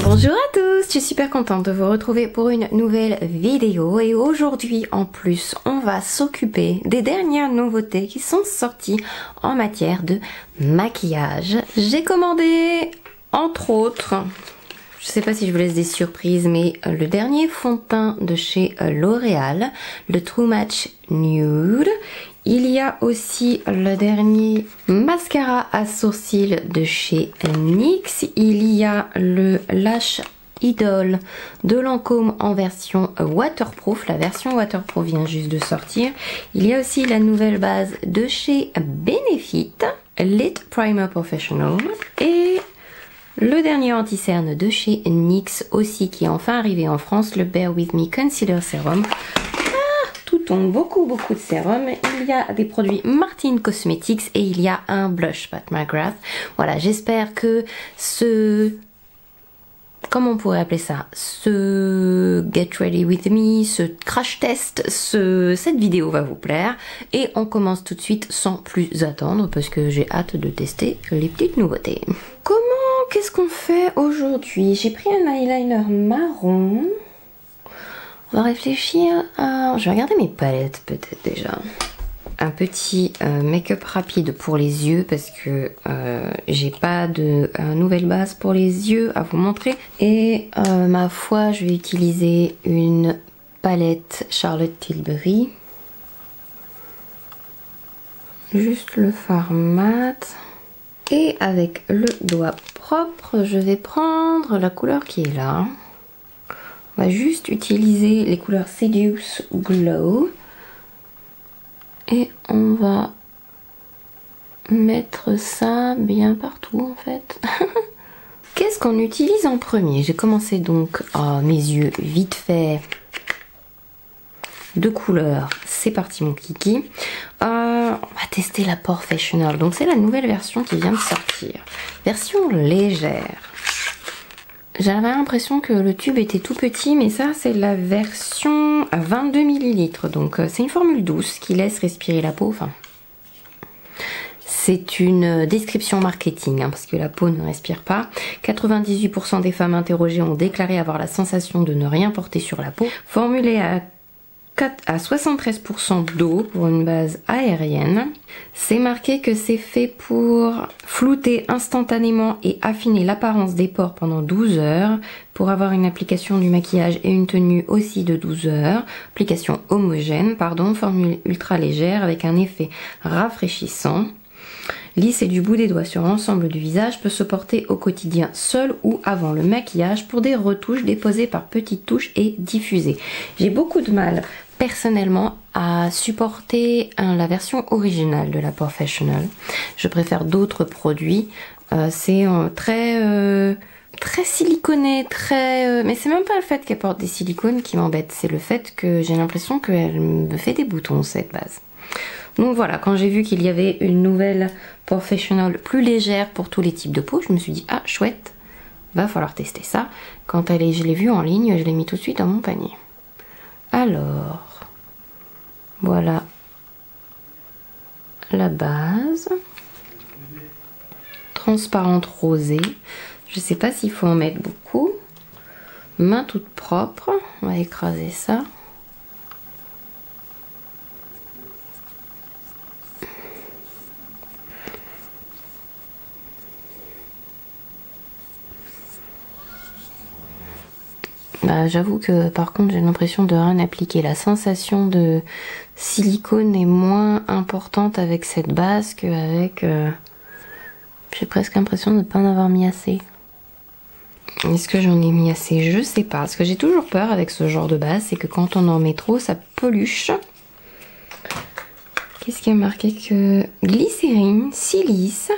Bonjour à tous, je suis super contente de vous retrouver pour une nouvelle vidéo et aujourd'hui en plus on va s'occuper des dernières nouveautés qui sont sorties en matière de maquillage. J'ai commandé entre autres, je sais pas si je vous laisse des surprises, mais le dernier fond de teint de chez L'Oréal, le True Match Nude. Il y a aussi le dernier mascara à sourcils de chez NYX. Il y a le Lash Idol de Lancôme en version waterproof. La version waterproof vient juste de sortir. Il y a aussi la nouvelle base de chez Benefit, Lit Primer Professional. Et le dernier anti-cerne de chez NYX aussi qui est enfin arrivé en France, le Bare With Me Concealer Serum. Tout tombe, beaucoup de sérum. Il y a des produits Martin Cosmetics et il y a un blush Pat McGrath. Voilà, j'espère que comment on pourrait appeler ça, ce Get Ready With Me, ce crash test, cette vidéo va vous plaire. Et on commence tout de suite sans plus attendre parce que j'ai hâte de tester les petites nouveautés. Qu'est-ce qu'on fait aujourd'hui? J'ai pris un eyeliner marron. On va réfléchir à... Je vais regarder mes palettes peut-être déjà. Un petit make-up rapide pour les yeux parce que j'ai pas de nouvelle base pour les yeux à vous montrer. Et ma foi, je vais utiliser une palette Charlotte Tilbury. Juste le fard mat. Et avec le doigt propre, je vais prendre la couleur qui est là. On va juste utiliser les couleurs Seduce Glow. Et on va mettre ça bien partout en fait. Qu'est-ce qu'on utilise en premier? J'ai commencé donc mes yeux vite fait. Deux couleurs, c'est parti mon kiki. On va tester la Professional. Donc c'est la nouvelle version qui vient de sortir. Version légère. J'avais l'impression que le tube était tout petit, mais ça c'est la version à 22 ml. Donc c'est une formule douce qui laisse respirer la peau. Enfin, c'est une description marketing, hein, parce que la peau ne respire pas. 98% des femmes interrogées ont déclaré avoir la sensation de ne rien porter sur la peau. Formulée à 73% d'eau pour une base aérienne. C'est marqué que c'est fait pour flouter instantanément et affiner l'apparence des pores pendant 12 heures pour avoir une application du maquillage et une tenue aussi de 12 heures. Application homogène, formule ultra légère avec un effet rafraîchissant. Lisse et du bout des doigts sur l'ensemble du visage, peut se porter au quotidien seul ou avant le maquillage pour des retouches déposées par petites touches et diffusées. J'ai beaucoup de mal personnellement à supporter la version originale de la Professional. Je préfère d'autres produits. C'est très siliconé, mais c'est même pas le fait qu'elle porte des silicones qui m'embête, c'est le fait que j'ai l'impression qu'elle me fait des boutons cette base. Donc voilà, quand j'ai vu qu'il y avait une nouvelle Professional plus légère pour tous les types de peau, je me suis dit ah chouette, va falloir tester ça. Quand je l'ai vue en ligne, je l'ai mis tout de suite dans mon panier. Alors, voilà la base. Transparente rosée. Je sais pas s'il faut en mettre beaucoup. Main toute propre. On va écraser ça. J'avoue que par contre j'ai l'impression de rien appliquer. La sensation de silicone est moins importante avec cette base qu'avec... J'ai presque l'impression de ne pas en avoir mis assez. Est-ce que j'en ai mis assez? Je sais pas. Parce que j'ai toujours peur avec ce genre de base, c'est que quand on en met trop, ça peluche. Qu'est-ce qui a marqué que... Glycérine, silice,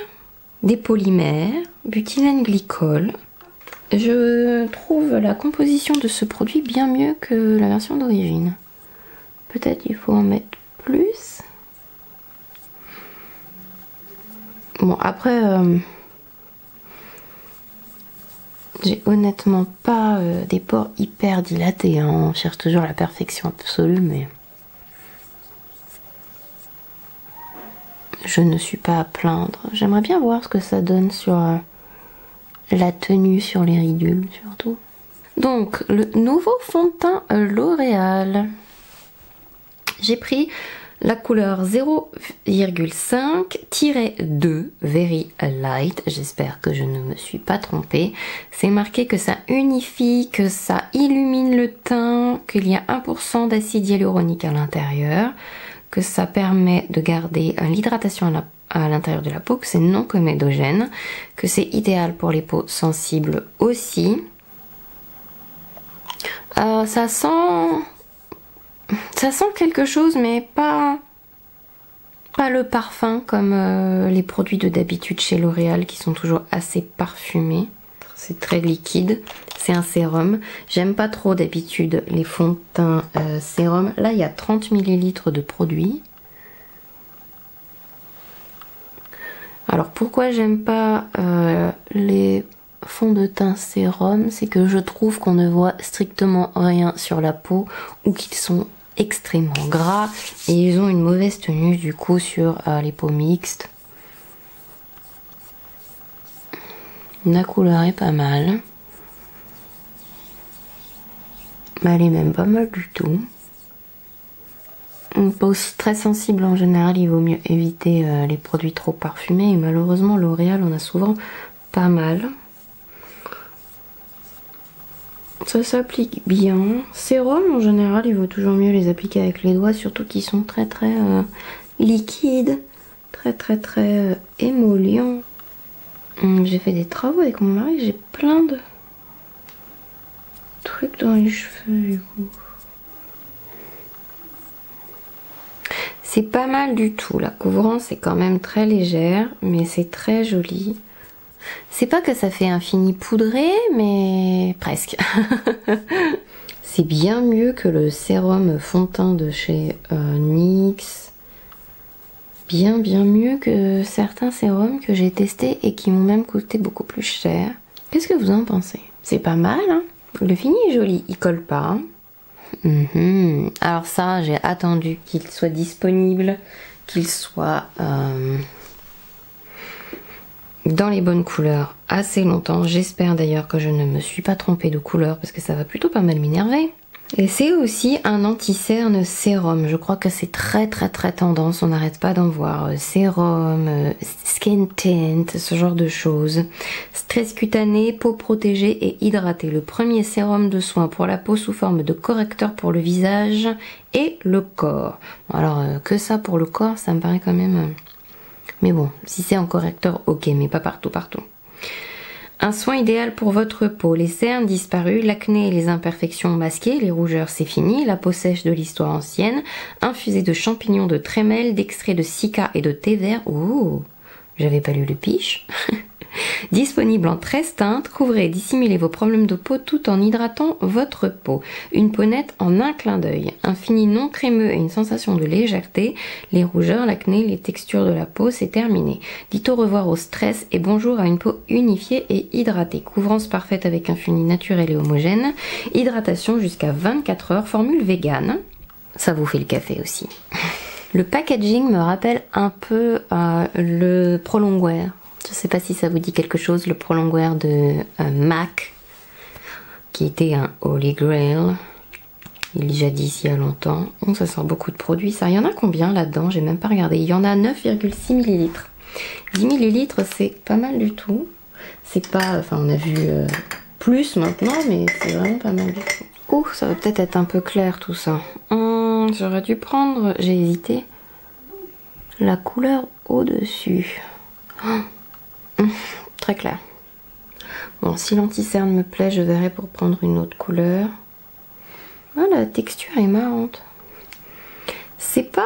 des polymères, butylène glycol... Je trouve la composition de ce produit bien mieux que la version d'origine. Peut-être il faut en mettre plus. Bon après, j'ai honnêtement pas des pores hyper dilatés. Hein. On cherche toujours la perfection absolue, mais... je ne suis pas à plaindre. J'aimerais bien voir ce que ça donne sur la tenue, sur les ridules surtout. Donc, le nouveau fond de teint L'Oréal. J'ai pris la couleur 0,5-2 Very Light. J'espère que je ne me suis pas trompée. C'est marqué que ça unifie, que ça illumine le teint, qu'il y a 1% d'acide hyaluronique à l'intérieur, que ça permet de garder l'hydratation à l'intérieur de la peau, que c'est non comédogène, que c'est idéal pour les peaux sensibles aussi. Ça sent quelque chose, mais pas le parfum comme les produits de d'habitude chez L'Oréal qui sont toujours assez parfumés. C'est très liquide, c'est un sérum. J'aime pas trop d'habitude les fonds de teint sérum. Là, il y a 30 ml de produit. Alors pourquoi j'aime pas les fonds de teint sérum, c'est que je trouve qu'on ne voit strictement rien sur la peau ou qu'ils sont extrêmement gras et ils ont une mauvaise tenue du coup sur les peaux mixtes. La couleur est pas mal. Mais elle est même pas mal du tout. Une peau très sensible en général, il vaut mieux éviter les produits trop parfumés et malheureusement L'Oréal en a souvent pas mal. Ça s'applique bien. Sérum en général, il vaut toujours mieux les appliquer avec les doigts, surtout qu'ils sont très liquides, très émollients. J'ai fait des travaux avec mon mari, j'ai plein de trucs dans les cheveux du coup. C'est pas mal du tout, la couvrance est quand même très légère, mais c'est très joli. C'est pas que ça fait un fini poudré, mais presque. C'est bien mieux que le sérum fond de teint de chez NYX. Bien mieux que certains sérums que j'ai testés et qui m'ont même coûté beaucoup plus cher. Qu'est-ce que vous en pensez? C'est pas mal, hein? Le fini est joli, il colle pas. Alors ça, j'ai attendu qu'il soit disponible, qu'il soit dans les bonnes couleurs assez longtemps. J'espère d'ailleurs que je ne me suis pas trompée de couleur parce que ça va plutôt pas mal m'énerver. Et c'est aussi un anti-cerne sérum. Je crois que c'est très tendance. On n'arrête pas d'en voir. Sérum, skin tint, ce genre de choses. Stress cutané, peau protégée et hydratée. Le premier sérum de soin pour la peau sous forme de correcteur pour le visage et le corps. Alors que ça pour le corps, ça me paraît quand même... Mais bon, si c'est en correcteur, ok, mais pas partout. Un soin idéal pour votre peau. Les cernes disparues, l'acné et les imperfections masquées, les rougeurs c'est fini, la peau sèche de l'histoire ancienne, infusée de champignons de trémel, d'extrait de cica et de thé vert. Ouh, j'avais pas lu le pitch. Disponible en 13 teintes, couvrez et dissimulez vos problèmes de peau tout en hydratant votre peau. Une peau nette en un clin d'œil. Un fini non crémeux et une sensation de légèreté. Les rougeurs, l'acné, les textures de la peau, c'est terminé. Dites au revoir au stress et bonjour à une peau unifiée et hydratée. Couvrance parfaite avec un fini naturel et homogène. Hydratation jusqu'à 24 heures, formule vegan. Ça vous fait le café aussi. Le packaging me rappelle un peu le Prolongwear. Je ne sais pas si ça vous dit quelque chose, le Prolongwear de MAC, qui était un Holy Grail, il jadis il y a longtemps. Oh, ça sent beaucoup de produits, ça. Il y en a combien là-dedans? J'ai même pas regardé. Il y en a 9,6 ml. 10 ml, c'est pas mal du tout. C'est pas... Enfin, on a vu plus maintenant, mais c'est vraiment pas mal du tout. Oh, ça va peut-être être un peu clair tout ça. J'aurais dû prendre... J'ai hésité. La couleur au-dessus. Très clair. Bon, si l'anti-cerne me plaît, je verrai pour prendre une autre couleur. Ah, la texture est marrante. C'est pas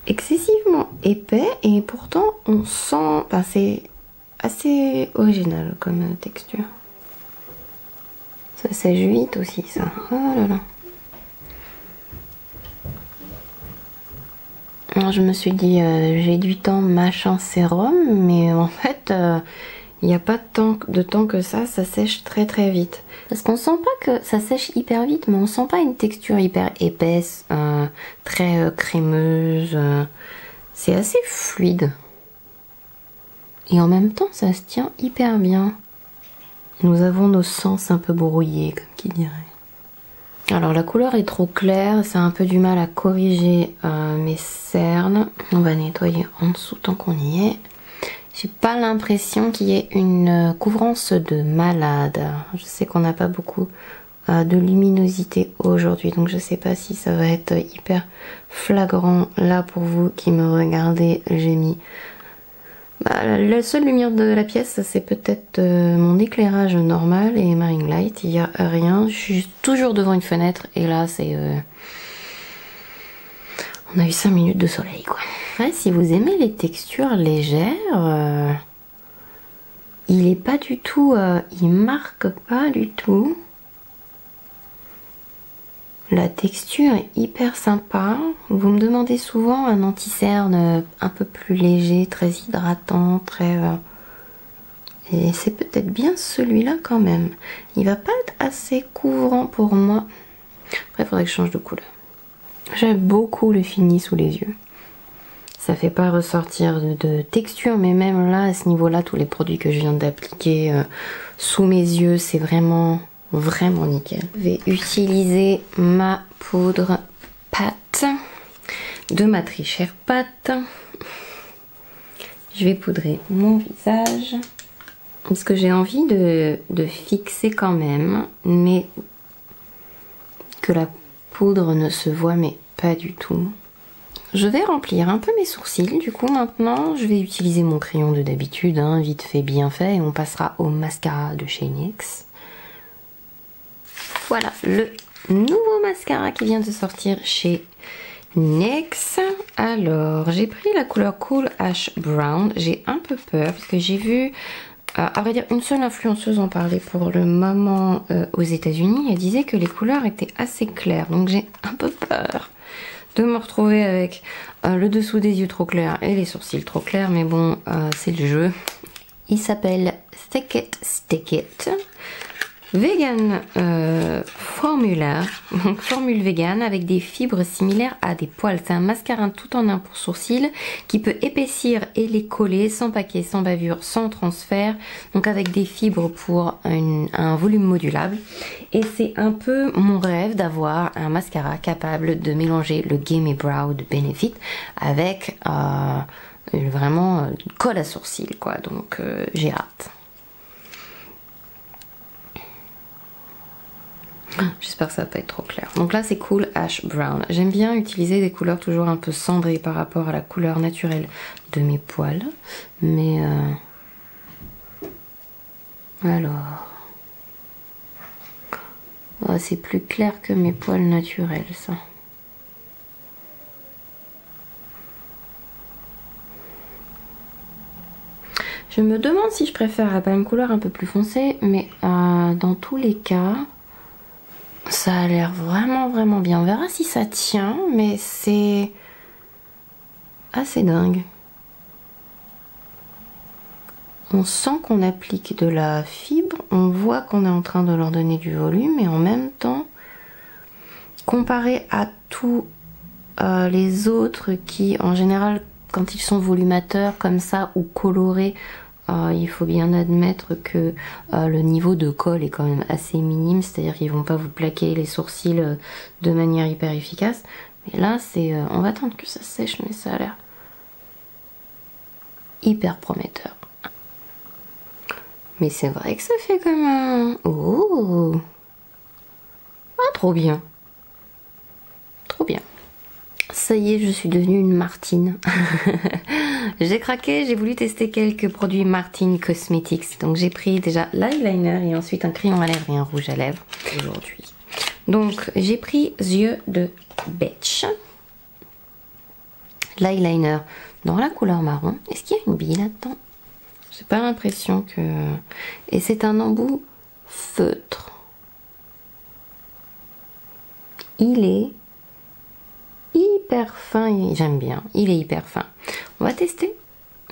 excessivement épais et pourtant on sent... Enfin, c'est assez original comme texture. Ça sèche vite aussi, ça. Oh là là. Alors, je me suis dit, j'ai du temps machin sérum, mais en fait, Il n'y a pas de temps que ça sèche très très vite. Parce qu'on sent pas que ça sèche hyper vite, mais on sent pas une texture hyper épaisse, très crémeuse. C'est assez fluide. Et en même temps, ça se tient hyper bien. Nous avons nos sens un peu brouillés, comme qui dirait. Alors la couleur est trop claire, ça a un peu du mal à corriger mes cernes. On va nettoyer en dessous tant qu'on y est. J'ai pas l'impression qu'il y ait une couvrance de malade. Je sais qu'on n'a pas beaucoup de luminosité aujourd'hui, donc je sais pas si ça va être hyper flagrant là pour vous qui me regardez. J'ai mis la seule lumière de la pièce, c'est peut-être mon éclairage normal et ma ring light. Il n'y a rien, je suis toujours devant une fenêtre et là c'est on a eu 5 minutes de soleil quoi. Après, si vous aimez les textures légères, il est pas du tout, il marque pas du tout. La texture est hyper sympa. Vous me demandez souvent un anti-cerne un peu plus léger, très hydratant, très... Et c'est peut-être bien celui-là quand même. Il va pas être assez couvrant pour moi. Après, il faudrait que je change de couleur. J'aime beaucoup le fini sous les yeux. Ça fait pas ressortir de texture, mais même là, à ce niveau-là, tous les produits que je viens d'appliquer sous mes yeux, c'est vraiment nickel. Je vais utiliser ma poudre pâte de ma très chère pâte. Je vais poudrer mon visage parce que j'ai envie de fixer quand même, mais que la poudre ne se voit mais pas du tout. Je vais remplir un peu mes sourcils. Du coup, maintenant, je vais utiliser mon crayon de d'habitude, hein, vite fait, bien fait, et on passera au mascara de chez NYX. Voilà, le nouveau mascara qui vient de sortir chez NYX. Alors, j'ai pris la couleur Cool Ash Brown. J'ai un peu peur parce que j'ai vu, à vrai dire, une seule influenceuse en parler pour le moment aux États-Unis. Elle disait que les couleurs étaient assez claires, donc j'ai un peu peur de me retrouver avec le dessous des yeux trop clair et les sourcils trop clairs, mais bon, c'est le jeu. Il s'appelle Thick It Stick It Vegan Formula, donc formule vegan avec des fibres similaires à des poils. C'est un mascara tout en un pour sourcils qui peut épaissir et les coller sans paquet, sans bavure, sans transfert, donc avec des fibres pour un volume modulable. Et c'est un peu mon rêve d'avoir un mascara capable de mélanger le Gimme Brow de Benefit avec vraiment colle à sourcils quoi, donc j'ai hâte. J'espère que ça va pas être trop clair. Donc là c'est Cool Ash Brown. J'aime bien utiliser des couleurs toujours un peu cendrées par rapport à la couleur naturelle de mes poils. Mais alors... Oh, c'est plus clair que mes poils naturels ça. Je me demande si je préfère pas une couleur un peu plus foncée, mais dans tous les cas... Ça a l'air vraiment bien. On verra si ça tient, mais c'est assez dingue. On sent qu'on applique de la fibre, on voit qu'on est en train de leur donner du volume, et en même temps, comparé à tous les autres qui, en général, quand ils sont volumateurs comme ça ou colorés, il faut bien admettre que le niveau de colle est quand même assez minime, c'est-à-dire qu'ils vont pas vous plaquer les sourcils de manière hyper efficace. Mais là, c'est, on va attendre que ça sèche, mais ça a l'air hyper prometteur. Mais c'est vrai que ça fait comme un... Oh, ah, trop bien. Trop bien. Ça y est, je suis devenue une Martine. J'ai craqué, j'ai voulu tester quelques produits Martine Cosmetics. Donc j'ai pris déjà l'eyeliner et ensuite un crayon à lèvres et un rouge à lèvres aujourd'hui. Donc j'ai pris Yeux de Betch. L'eyeliner dans la couleur marron. Est-ce qu'il y a une bille là-dedans? J'ai pas l'impression que... Et c'est un embout feutre. Il est hyper fin, j'aime bien, il est hyper fin. On va tester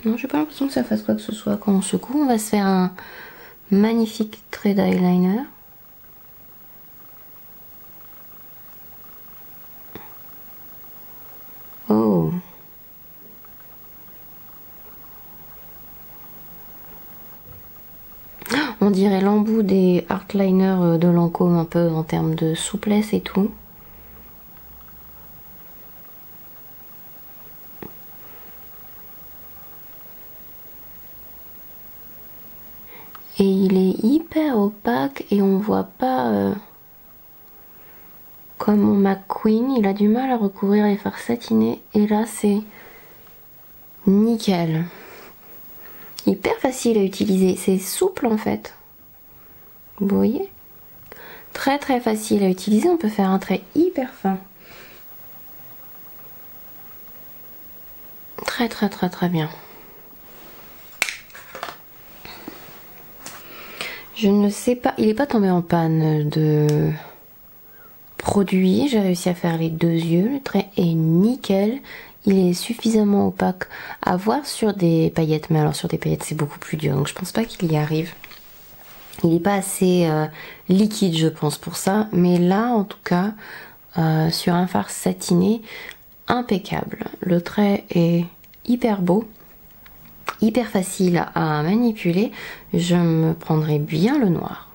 Non, j'ai pas l'impression que ça fasse quoi que ce soit. Quand on secoue, on va se faire un magnifique trait d'eyeliner. Oh! On dirait l'embout des Artliners de Lancôme un peu en termes de souplesse et tout. Et il est hyper opaque et on voit pas comme mon McQueen, il a du mal à recouvrir les fards satinés et là c'est nickel. Hyper facile à utiliser, c'est souple en fait. Vous voyez? Très très facile à utiliser, on peut faire un trait hyper fin. Très très très très bien. Je ne sais pas, il n'est pas tombé en panne de produit, j'ai réussi à faire les deux yeux, le trait est nickel. Il est suffisamment opaque à voir sur des paillettes, mais alors sur des paillettes c'est beaucoup plus dur, donc je pense pas qu'il y arrive. Il n'est pas assez liquide je pense pour ça, mais là en tout cas, sur un fard satiné, impeccable. Le trait est hyper beau, hyper facile à manipuler, je me prendrai bien le noir.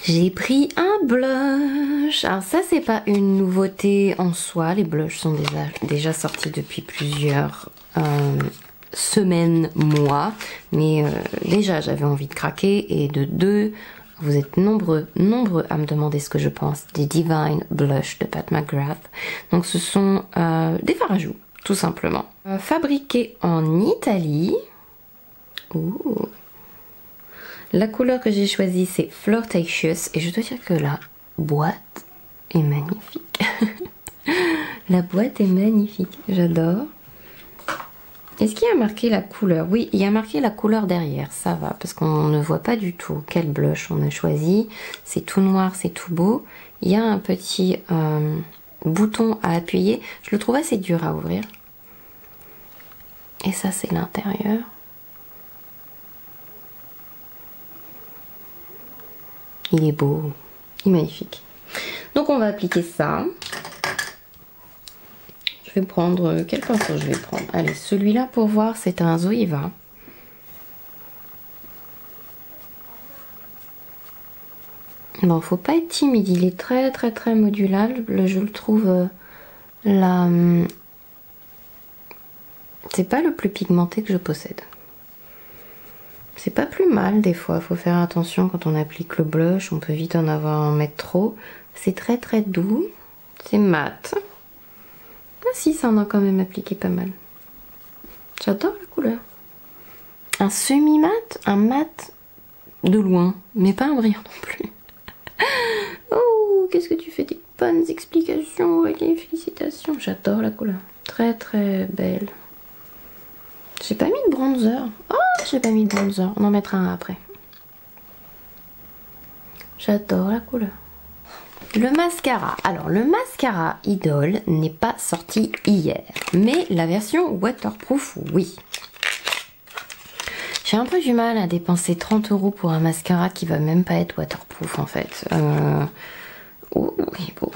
J'ai pris un blush. Alors ça c'est pas une nouveauté en soi, les blushs sont déjà sortis depuis plusieurs semaines, mois, mais déjà j'avais envie de craquer et de deux, vous êtes nombreux à me demander ce que je pense des Divine Blush de Pat McGrath. Donc ce sont des fards à joues, tout simplement. Fabriqués en Italie. Ouh. La couleur que j'ai choisie c'est Flirtatious et je dois dire que la boîte est magnifique. La boîte est magnifique, j'adore. Est-ce qu'il y a marqué la couleur? Oui, il y a marqué la couleur derrière, ça va, parce qu'on ne voit pas du tout quel blush on a choisi. C'est tout noir, c'est tout beau. Il y a un petit bouton à appuyer. Je le trouve assez dur à ouvrir. Et ça c'est l'intérieur. Il est beau, il est magnifique. Donc on va appliquer ça. Je vais prendre, quel pinceau je vais prendre? Allez, celui-là pour voir, c'est un Zoeva. Bon, faut pas être timide, il est très très très modulable. Je le trouve là. C'est pas le plus pigmenté que je possède. C'est pas plus mal des fois, faut faire attention quand on applique le blush, on peut vite en mettre trop. C'est très très doux, c'est mat. Ah si, ça en a quand même appliqué pas mal. J'adore la couleur. Un semi-mat, un mat de loin, mais pas un brillant non plus. Oh, qu'est-ce que tu fais des bonnes explications, Aurélie, félicitations. J'adore la couleur, très très belle. J'ai pas mis de bronzer. Oh, j'ai pas mis de bronzer. On en mettra un après. J'adore la couleur. Le mascara. Alors, le mascara Idol n'est pas sorti hier. Mais la version waterproof, oui. J'ai un peu du mal à dépenser 30 € pour un mascara qui va même pas être waterproof en fait. Oh, oui, bon.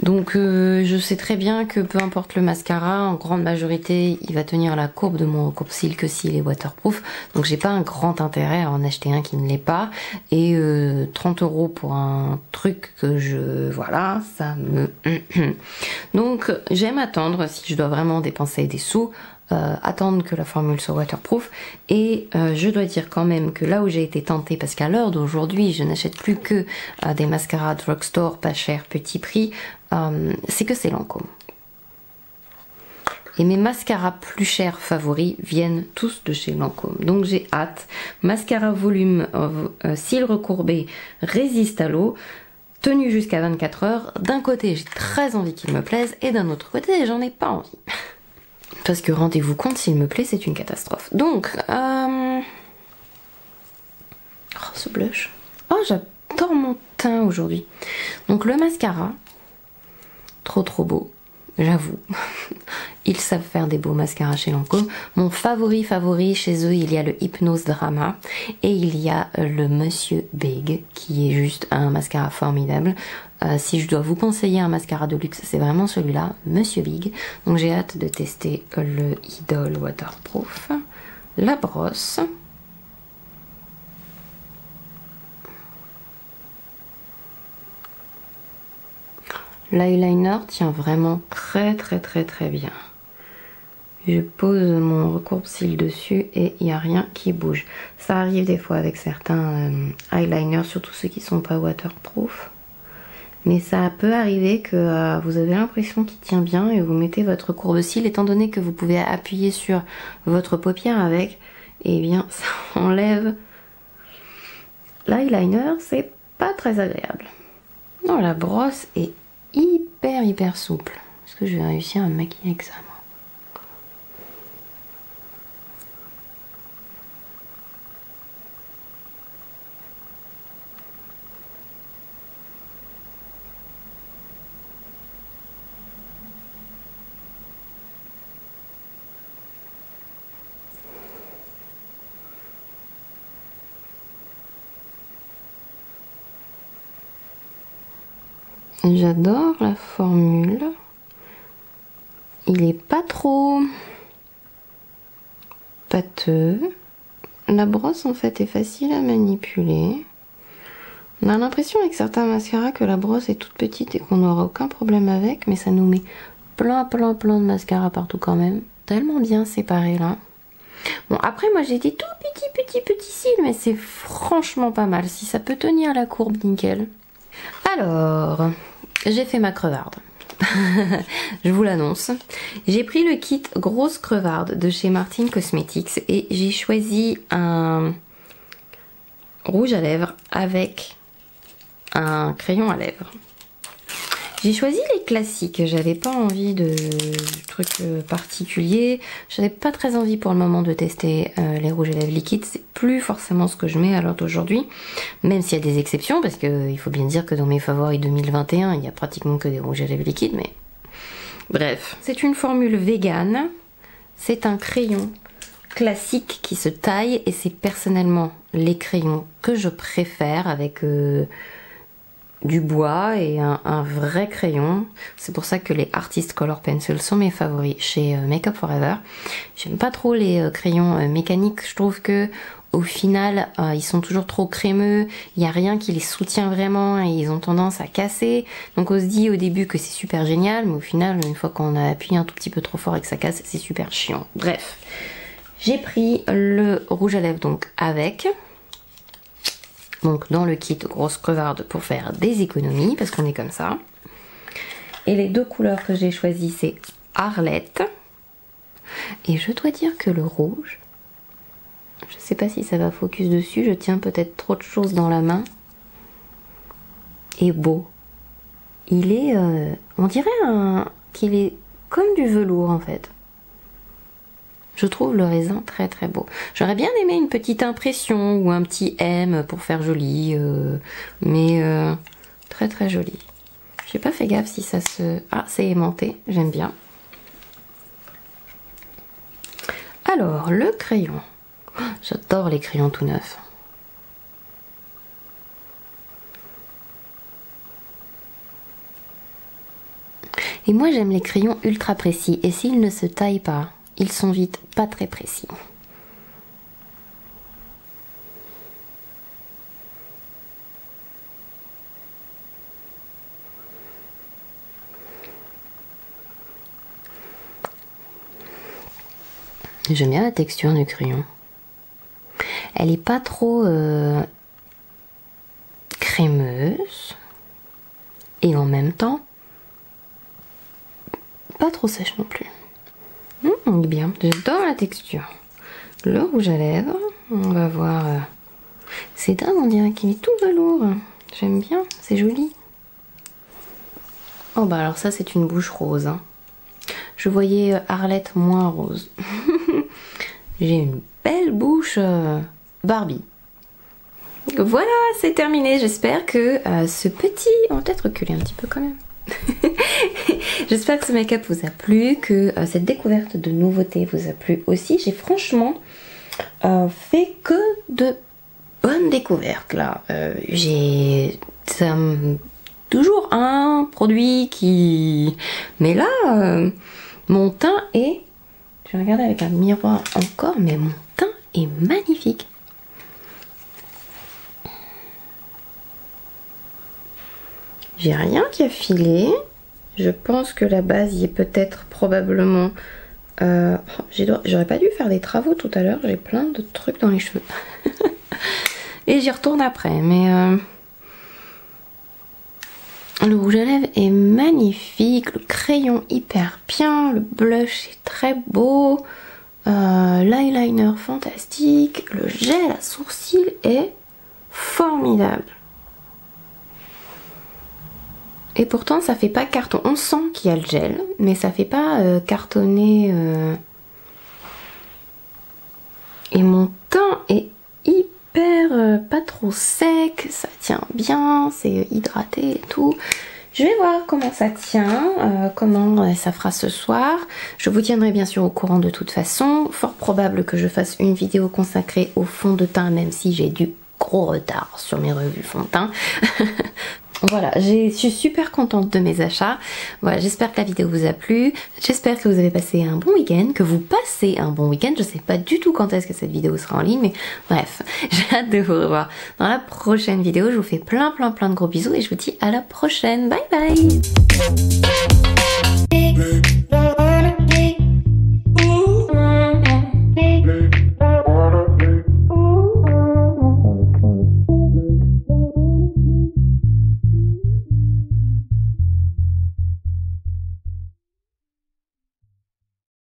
Donc je sais très bien que peu importe le mascara, en grande majorité il va tenir la courbe de mon courbe-cils que s'il est waterproof. Donc j'ai pas un grand intérêt à en acheter un qui ne l'est pas. Et 30 € pour un truc que voilà, ça me... Donc j'aime attendre, si je dois vraiment dépenser des sous, attendre que la formule soit waterproof. Et je dois dire quand même que là où j'ai été tentée, parce qu'à l'heure d'aujourd'hui je n'achète plus que des mascaras drugstore pas cher, petit prix, c'est que c'est Lancôme. Et mes mascaras plus chers favoris viennent tous de chez Lancôme. Donc j'ai hâte. Mascara volume cils recourbés, résiste à l'eau, tenu jusqu'à 24 heures. D'un côté j'ai très envie qu'il me plaise et d'un autre côté j'en ai pas envie. Parce que rendez-vous compte, s'il me plaît, c'est une catastrophe. Donc, oh, ce blush. Oh, j'adore mon teint aujourd'hui. Donc, le mascara, trop trop beau. j'avoue. Ils savent faire des beaux mascaras chez Lancôme. Mon favori chez eux, il y a le Hypnose Drama et il y a le Monsieur Big qui est juste un mascara formidable. Si je dois vous conseiller un mascara de luxe, c'est vraiment celui-là, Monsieur Big. Donc j'ai hâte de tester le Idol Waterproof. La brosse. L'eyeliner tient vraiment très bien. Je pose mon recourbe-cils dessus et il n'y a rien qui bouge. Ça arrive des fois avec certains eyeliners, surtout ceux qui sont pas waterproof. Mais ça peut arriver que vous avez l'impression qu'il tient bien et vous mettez votre courbe-cils, étant donné que vous pouvez appuyer sur votre paupière avec, et bien ça enlève. L'eyeliner, c'est pas très agréable. Non, la brosse est hyper souple. Est-ce que je vais réussir à me maquiller avec ça, moi? J'adore la formule. Il est pas trop pâteux. La brosse en fait est facile à manipuler. On a l'impression avec certains mascaras que la brosse est toute petite et qu'on n'aura aucun problème avec, mais ça nous met plein de mascaras partout quand même. Tellement bien séparé là. Bon, après moi j'ai des tout petits cils, mais c'est franchement pas mal. Si ça peut tenir la courbe, nickel. Alors, j'ai fait ma crevarde. Je vous l'annonce. J'ai pris le kit grosse crevarde de chez Martin Cosmetics et j'ai choisi un rouge à lèvres avec un crayon à lèvres. J'ai choisi les classiques, j'avais pas envie de trucs particuliers, j'avais pas très envie pour le moment de tester les rouges à lèvres liquides, c'est plus forcément ce que je mets à l'heure d'aujourd'hui, même s'il y a des exceptions, parce qu'il faut bien dire que dans mes favoris 2021, il y a pratiquement que des rouges à lèvres liquides, mais bref. C'est une formule vegan, c'est un crayon classique qui se taille et c'est personnellement les crayons que je préfère avec du bois et un vrai crayon. C'est pour ça que les Artist Color Pencil sont mes favoris chez Makeup Forever. J'aime pas trop les crayons mécaniques, je trouve que au final ils sont toujours trop crémeux, il n'y a rien qui les soutient vraiment et ils ont tendance à casser. Donc on se dit au début que c'est super génial, mais au final une fois qu'on a appuyé un tout petit peu trop fort et que ça casse, c'est super chiant. Bref, j'ai pris le rouge à lèvres donc avec. Donc dans le kit grosse crevarde pour faire des économies, parce qu'on est comme ça. Et les deux couleurs que j'ai choisies, c'est Arlette. Et je dois dire que le rouge, je sais pas si ça va focus dessus, je tiens peut-être trop de choses dans la main. Est beau. Il est, on dirait qu'il est comme du velours en fait. Je trouve le raisin très beau. J'aurais bien aimé une petite impression ou un petit M pour faire joli, mais très joli. J'ai pas fait gaffe si ça se... Ah, c'est aimanté, j'aime bien. Alors, le crayon. Oh, j'adore les crayons tout neufs. Et moi j'aime les crayons ultra précis, et s'ils ne se taillent pas, ils sont vite pas très précis. J'aime bien la texture du crayon. Elle est pas trop crémeuse et en même temps pas trop sèche non plus. Il est bien, j'adore la texture. Le rouge à lèvres, on va voir. C'est dingue, on dirait qu'il est tout velours. J'aime bien, c'est joli. Oh bah alors ça c'est une bouche rose. Hein. Je voyais Arlette moins rose. J'ai une belle bouche Barbie. Voilà, c'est terminé. J'espère que ce petit... On va peut-être reculer un petit peu quand même. J'espère que ce make-up vous a plu, que cette découverte de nouveautés vous a plu aussi. J'ai franchement fait que de bonnes découvertes là. J'ai toujours un produit qui... Mais là, mon teint est... Je vais regarder avec un miroir encore, mais mon teint est magnifique. J'ai rien qui a filé. Je pense que la base y est peut-être probablement... J'aurais pas dû faire des travaux tout à l'heure. J'ai plein de trucs dans les cheveux. Et j'y retourne après. Mais le rouge à lèvres est magnifique. Le crayon hyper bien. Le blush est très beau. L'eyeliner fantastique. Le gel à sourcils est formidable. Et pourtant ça fait pas carton, on sent qu'il y a le gel, mais ça fait pas cartonner. Et mon teint est hyper pas trop sec, ça tient bien, c'est hydraté et tout. Je vais voir comment ça tient, comment ça fera ce soir. Je vous tiendrai bien sûr au courant de toute façon. Fort probable que je fasse une vidéo consacrée au fond de teint, même si j'ai du gros retard sur mes revues fond de teint. Voilà, je suis super contente de mes achats. Voilà, j'espère que la vidéo vous a plu. J'espère que vous avez passé un bon week-end, que vous passez un bon week-end. Je sais pas du tout quand est-ce que cette vidéo sera en ligne, mais bref, j'ai hâte de vous revoir dans la prochaine vidéo. Je vous fais plein de gros bisous et je vous dis à la prochaine. Bye bye.